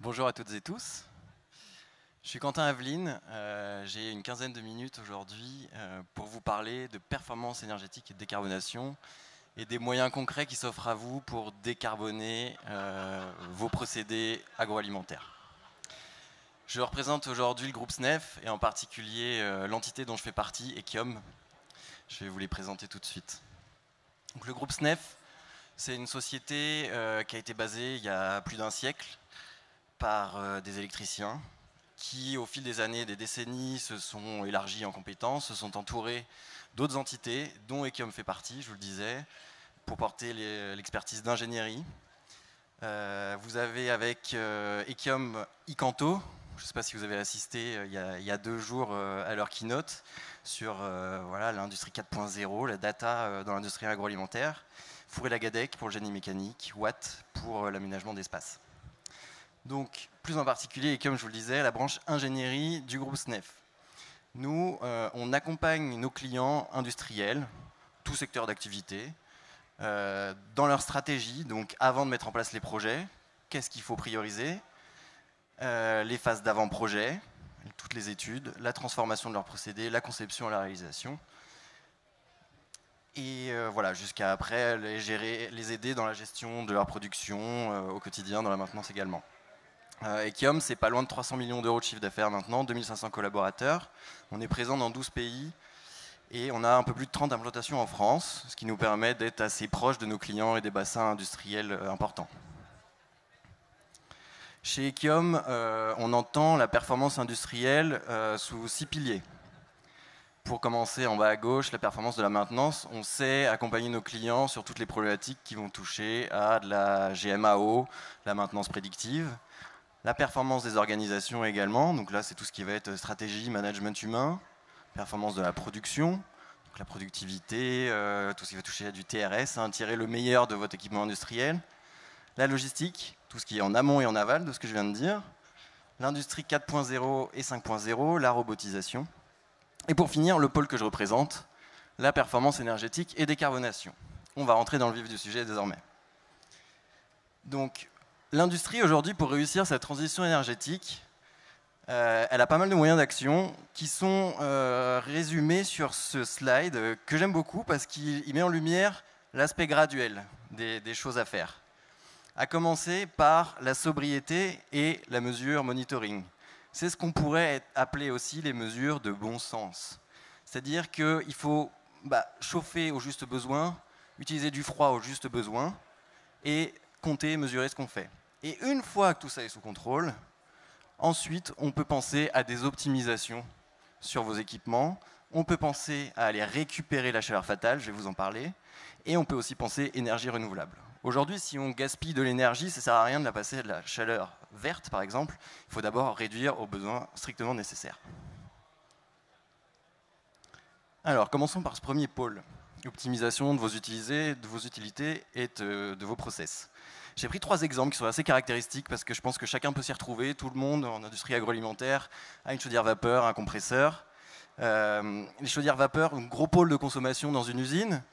Bonjour à toutes et tous. Je suis Quentin Aveline. J'ai une quinzaine de minutes aujourd'hui pour vous parler de performance énergétique et de décarbonation et des moyens concrets qui s'offrent à vous pour décarboner vos procédés agroalimentaires. Je représente aujourd'hui le groupe SNEF et en particulier l'entité dont je fais partie, Ekiom. Je vais vous les présenter tout de suite. Donc, le groupe SNEF, c'est une société qui a été basée il y a plus d'un siècle par des électriciens qui, au fil des années, des décennies, se sont élargis en compétences, se sont entourés d'autres entités, dont Ekiom fait partie, je vous le disais, pour porter l'expertise d'ingénierie. Vous avez avec Ekiom Icanto, je ne sais pas si vous avez assisté il y a 2 jours à leur keynote sur voilà, l'industrie 4.0, la data dans l'industrie agroalimentaire, Fourré-Lagadec pour le génie mécanique, Watt pour l'aménagement d'espace. Donc, plus en particulier, et comme je vous le disais, la branche ingénierie du groupe SNEF. Nous, on accompagne nos clients industriels, tout secteur d'activité, dans leur stratégie, donc avant de mettre en place les projets, qu'est-ce qu'il faut prioriser, les phases d'avant-projet, toutes les études, la transformation de leurs procédés, la conception et la réalisation. Et voilà, jusqu'à après les aider dans la gestion de leur production au quotidien, dans la maintenance également. Ekiom, c'est pas loin de 300 millions d'euros de chiffre d'affaires maintenant, 2500 collaborateurs. On est présent dans 12 pays et on a un peu plus de 30 implantations en France, ce qui nous permet d'être assez proche de nos clients et des bassins industriels importants. Chez Ekiom, on entend la performance industrielle sous 6 piliers. Pour commencer, en bas à gauche, la performance de la maintenance. On sait accompagner nos clients sur toutes les problématiques qui vont toucher à de la GMAO, la maintenance prédictive. La performance des organisations également, donc là c'est tout ce qui va être stratégie, management humain, performance de la production, donc la productivité, tout ce qui va toucher à du TRS, tirer le meilleur de votre équipement industriel. La logistique, tout ce qui est en amont et en aval de ce que je viens de dire. L'industrie 4.0 et 5.0, la robotisation. Et pour finir, le pôle que je représente, la performance énergétique et décarbonation. On va rentrer dans le vif du sujet désormais. Donc, l'industrie aujourd'hui, pour réussir sa transition énergétique, elle a pas mal de moyens d'action qui sont résumés sur ce slide que j'aime beaucoup parce qu'il met en lumière l'aspect graduel des choses à faire. À commencer par la sobriété et la mesure monitoring. C'est ce qu'on pourrait appeler aussi les mesures de bon sens. C'est-à-dire qu'il faut chauffer au juste besoin, utiliser du froid au juste besoin et compter, mesurer ce qu'on fait. Et une fois que tout ça est sous contrôle, ensuite on peut penser à des optimisations sur vos équipements, on peut penser à aller récupérer la chaleur fatale, je vais vous en parler, et on peut aussi penser énergie renouvelable. Aujourd'hui, si on gaspille de l'énergie, ça ne sert à rien de la passer à de la chaleur verte, par exemple. Il faut d'abord réduire aux besoins strictement nécessaires. Alors, commençons par ce premier pôle, optimisation de vos utilités et de vos process. J'ai pris 3 exemples qui sont assez caractéristiques parce que je pense que chacun peut s'y retrouver. Tout le monde en industrie agroalimentaire a une chaudière vapeur, un compresseur. Les chaudières vapeur, un gros pôle de consommation dans une usine.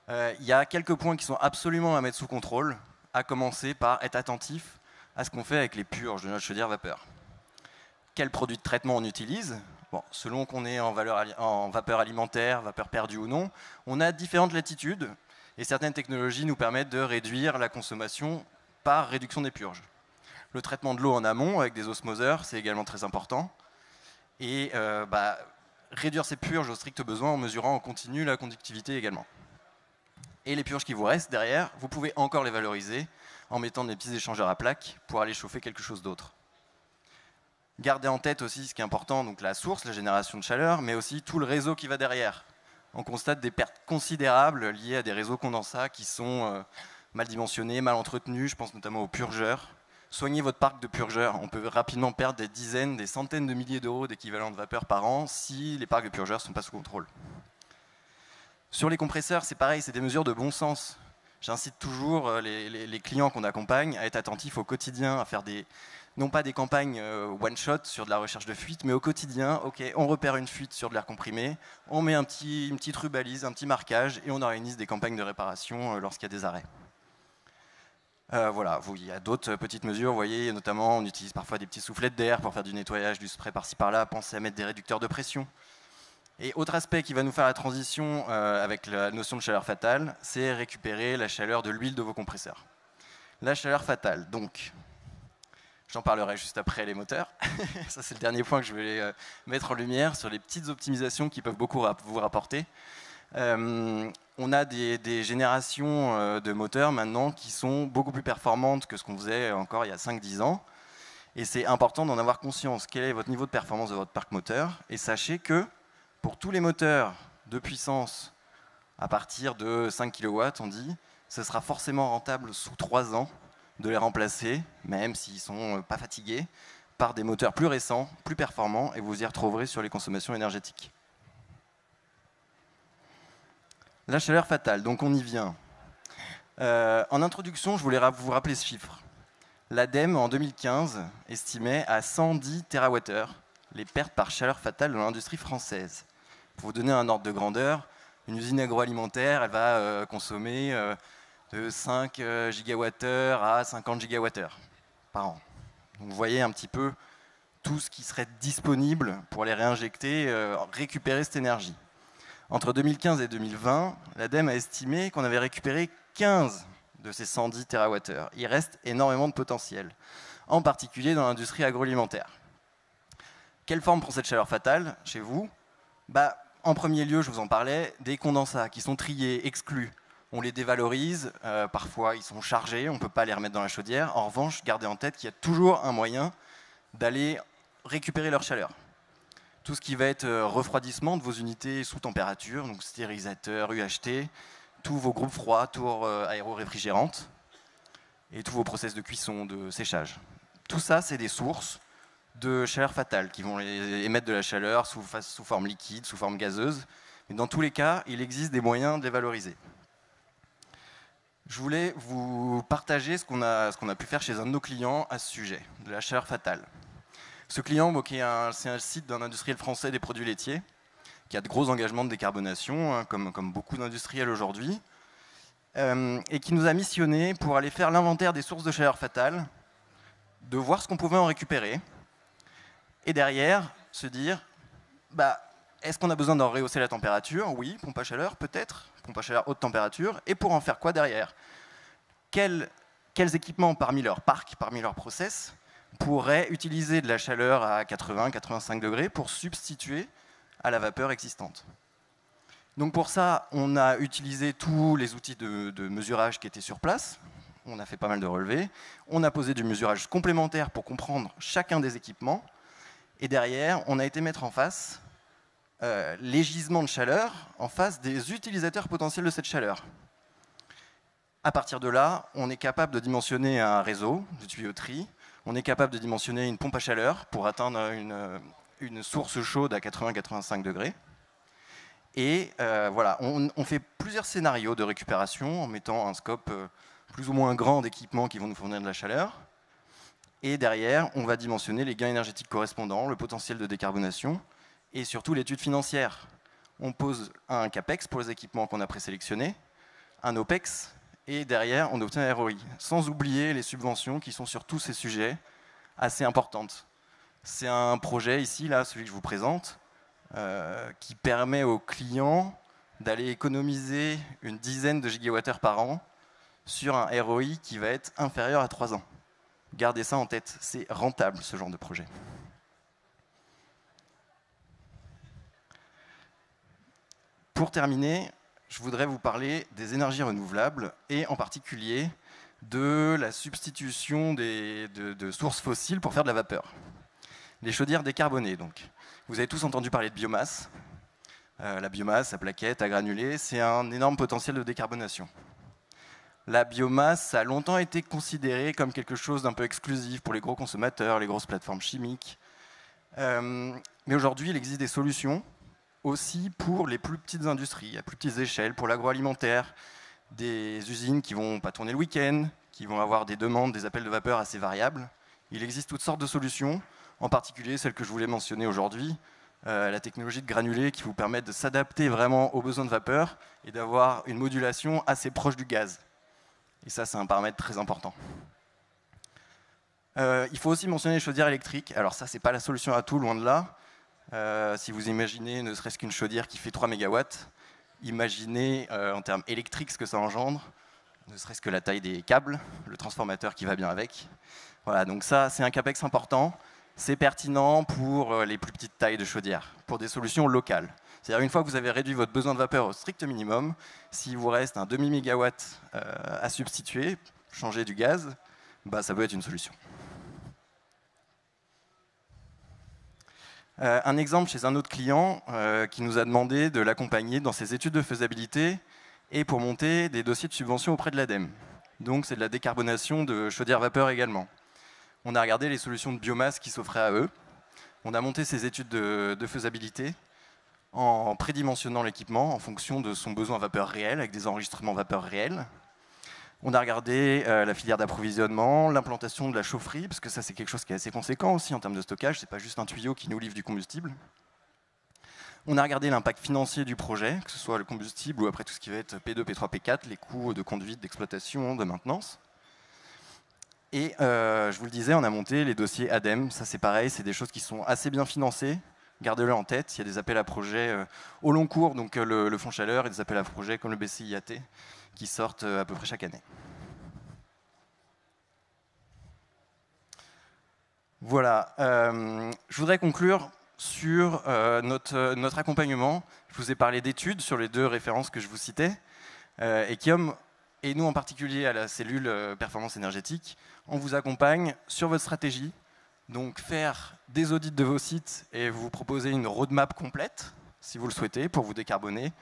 Il y a quelques points qui sont absolument à mettre sous contrôle, à commencer par être attentif à ce qu'on fait avec les purges de notre chaudière vapeur. Quel produit de traitement on utilise? Bon, selon qu'on est en vapeur alimentaire, vapeur perdue ou non, on a différentes latitudes et certaines technologies nous permettent de réduire la consommation par réduction des purges. Le traitement de l'eau en amont avec des osmoseurs, c'est également très important. Et réduire ces purges au strict besoin en mesurant en continu la conductivité également. Et les purges qui vous restent derrière, vous pouvez encore les valoriser en mettant des petits échangeurs à plaques pour aller chauffer quelque chose d'autre. Gardez en tête aussi ce qui est important, donc la source, la génération de chaleur, mais aussi tout le réseau qui va derrière. On constate des pertes considérables liées à des réseaux condensats qui sont mal dimensionnés, mal entretenus, je pense notamment aux purgeurs. Soignez votre parc de purgeurs, on peut rapidement perdre des dizaines, des centaines de milliers d'euros d'équivalent de vapeur par an si les parcs de purgeurs ne sont pas sous contrôle. Sur les compresseurs, c'est pareil, c'est des mesures de bon sens. J'incite toujours les clients qu'on accompagne à être attentifs au quotidien, à faire non pas des campagnes one-shot sur de la recherche de fuite, mais au quotidien, on repère une fuite sur de l'air comprimé, on met une petite rubalise, un petit marquage, et on organise des campagnes de réparation lorsqu'il y a des arrêts. Voilà, il y a d'autres petites mesures, vous voyez, notamment on utilise parfois des petits soufflettes d'air pour faire du nettoyage, du spray par-ci par-là, pensez à mettre des réducteurs de pression. Et autre aspect qui va nous faire la transition avec la notion de chaleur fatale, c'est récupérer la chaleur de l'huile de vos compresseurs. La chaleur fatale, donc, j'en parlerai juste après les moteurs. Ça, c'est le dernier point que je vais mettre en lumière sur les petites optimisations qui peuvent beaucoup vous rapporter. On a des générations de moteurs maintenant qui sont beaucoup plus performantes que ce qu'on faisait encore il y a 5-10 ans. Et c'est important d'en avoir conscience. Quel est votre niveau de performance de votre parc moteur? Et sachez que pour tous les moteurs de puissance à partir de 5 kW, on dit, ce sera forcément rentable sous 3 ans de les remplacer, même s'ils ne sont pas fatigués, par des moteurs plus récents, plus performants, et vous y retrouverez sur les consommations énergétiques. La chaleur fatale, donc on y vient. En introduction, je voulais vous rappeler ce chiffre. L'ADEME, en 2015, estimait à 110 TWh les pertes par chaleur fatale dans l'industrie française. Pour vous donner un ordre de grandeur, une usine agroalimentaire, elle va consommer de 5 gigawattheures à 50 gigawattheures par an. Donc vous voyez un petit peu tout ce qui serait disponible pour les réinjecter, récupérer cette énergie. Entre 2015 et 2020, l'ADEME a estimé qu'on avait récupéré 15 de ces 110 TWh. Il reste énormément de potentiel, en particulier dans l'industrie agroalimentaire. Quelle forme prend cette chaleur fatale chez vous? En premier lieu, je vous en parlais, des condensats qui sont triés, exclus. On les dévalorise, parfois ils sont chargés, on ne peut pas les remettre dans la chaudière. En revanche, gardez en tête qu'il y a toujours un moyen d'aller récupérer leur chaleur. Tout ce qui va être refroidissement de vos unités sous température, donc stérilisateurs, UHT, tous vos groupes froids, tours aéro-réfrigérantes, et tous vos process de cuisson, de séchage. Tout ça, c'est des sources de chaleur fatale qui vont émettre de la chaleur sous forme liquide, sous forme gazeuse. Mais dans tous les cas, il existe des moyens de les valoriser. Je voulais vous partager ce qu'on a pu faire chez un de nos clients à ce sujet, de la chaleur fatale. Ce client, c'est un site d'un industriel français des produits laitiers, qui a de gros engagements de décarbonation, hein, comme beaucoup d'industriels aujourd'hui, et qui nous a missionné pour aller faire l'inventaire des sources de chaleur fatale, de voir ce qu'on pouvait en récupérer, et derrière, se dire, est-ce qu'on a besoin d'en rehausser la température? Oui, pompe à chaleur, peut-être, pompe à chaleur haute température, et pour en faire quoi derrière? Quels équipements parmi leur parc, parmi leurs process, pourraient utiliser de la chaleur à 80-85 degrés pour substituer à la vapeur existante? Donc pour ça, on a utilisé tous les outils de mesurage qui étaient sur place. On a fait pas mal de relevés. On a posé du mesurage complémentaire pour comprendre chacun des équipements. Et derrière, on a été mettre en face les gisements de chaleur en face des utilisateurs potentiels de cette chaleur. À partir de là, on est capable de dimensionner un réseau de tuyauterie. On est capable de dimensionner une pompe à chaleur pour atteindre une source chaude à 80-85 degrés. Et voilà, on fait plusieurs scénarios de récupération en mettant un scope plus ou moins grand d'équipements qui vont nous fournir de la chaleur. Et derrière, on va dimensionner les gains énergétiques correspondants, le potentiel de décarbonation et surtout l'étude financière. On pose un CAPEX pour les équipements qu'on a présélectionnés, un OPEX, et derrière, on obtient un ROI, sans oublier les subventions qui sont sur tous ces sujets assez importantes. C'est un projet ici, là, celui que je vous présente, qui permet aux clients d'aller économiser une dizaine de gigawattheures par an sur un ROI qui va être inférieur à 3 ans. Gardez ça en tête, c'est rentable ce genre de projet. Pour terminer, je voudrais vous parler des énergies renouvelables et en particulier de la substitution de sources fossiles pour faire de la vapeur. Les chaudières décarbonées, donc. Vous avez tous entendu parler de biomasse. La biomasse, à plaquettes, à granulés, c'est un énorme potentiel de décarbonation. La biomasse a longtemps été considérée comme quelque chose d'un peu exclusif pour les gros consommateurs, les grosses plateformes chimiques. Mais aujourd'hui, il existe des solutions aussi pour les plus petites industries, à plus petites échelles, pour l'agroalimentaire, des usines qui ne vont pas tourner le week-end, qui vont avoir des demandes, des appels de vapeur assez variables. Il existe toutes sortes de solutions, en particulier celle que je voulais mentionner aujourd'hui, la technologie de granulés qui vous permet de s'adapter vraiment aux besoins de vapeur et d'avoir une modulation assez proche du gaz. Et ça, c'est un paramètre très important. Il faut aussi mentionner les chaudières électriques. Alors ça, c'est pas la solution à tout, loin de là. Si vous imaginez ne serait-ce qu'une chaudière qui fait 3 MW, imaginez en termes électriques ce que ça engendre, ne serait-ce que la taille des câbles, le transformateur qui va bien avec. Voilà, donc ça, c'est un capex important. C'est pertinent pour les plus petites tailles de chaudières, pour des solutions locales. C'est-à-dire une fois que vous avez réduit votre besoin de vapeur au strict minimum, s'il vous reste un demi-mégawatt à substituer, changer du gaz, bah, ça peut être une solution. Un exemple chez un autre client qui nous a demandé de l'accompagner dans ses études de faisabilité et pour monter des dossiers de subvention auprès de l'ADEME. Donc c'est de la décarbonation de chaudières vapeur également. On a regardé les solutions de biomasse qui s'offraient à eux. On a monté ces études de faisabilité en prédimensionnant l'équipement en fonction de son besoin vapeur réel, avec des enregistrements vapeur réels. On a regardé la filière d'approvisionnement, l'implantation de la chaufferie, parce que ça c'est quelque chose qui est assez conséquent aussi en termes de stockage, c'est pas juste un tuyau qui nous livre du combustible. On a regardé l'impact financier du projet, que ce soit le combustible ou après tout ce qui va être P2, P3, P4, les coûts de conduite, d'exploitation, de maintenance. Et je vous le disais, on a monté les dossiers ADEME, ça c'est pareil, c'est des choses qui sont assez bien financées, gardez-le en tête, il y a des appels à projets au long cours, donc le Fonds Chaleur, et des appels à projets comme le BCIAT, qui sortent à peu près chaque année. Voilà, je voudrais conclure sur notre accompagnement. Je vous ai parlé d'études sur les deux références que je vous citais. Ekiom, et nous en particulier à la cellule performance énergétique, on vous accompagne sur votre stratégie. Donc faire des audits de vos sites et vous proposer une roadmap complète, si vous le souhaitez, pour vous décarboner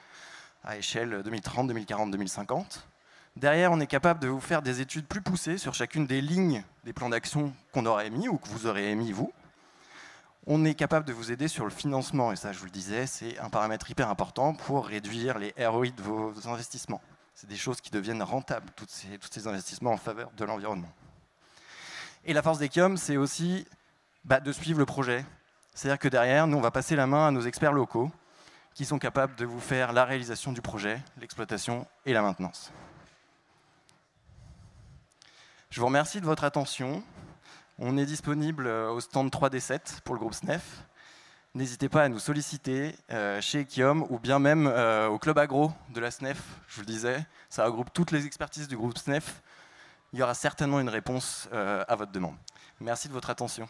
à échelle 2030, 2040, 2050. Derrière, on est capable de vous faire des études plus poussées sur chacune des lignes des plans d'action qu'on aura émis ou que vous aurez émis, vous. On est capable de vous aider sur le financement, et ça, je vous le disais, c'est un paramètre hyper important pour réduire les ROI de vos investissements. C'est des choses qui deviennent rentables, tous ces investissements en faveur de l'environnement. Et la force d'Ekiom, c'est aussi de suivre le projet. C'est-à-dire que derrière, nous, on va passer la main à nos experts locaux qui sont capables de vous faire la réalisation du projet, l'exploitation et la maintenance. Je vous remercie de votre attention. On est disponible au stand 3D7 pour le groupe SNEF. N'hésitez pas à nous solliciter chez Ekiom ou bien même au club agro de la SNEF, je vous le disais. Ça regroupe toutes les expertises du groupe SNEF. Il y aura certainement une réponse à votre demande. Merci de votre attention.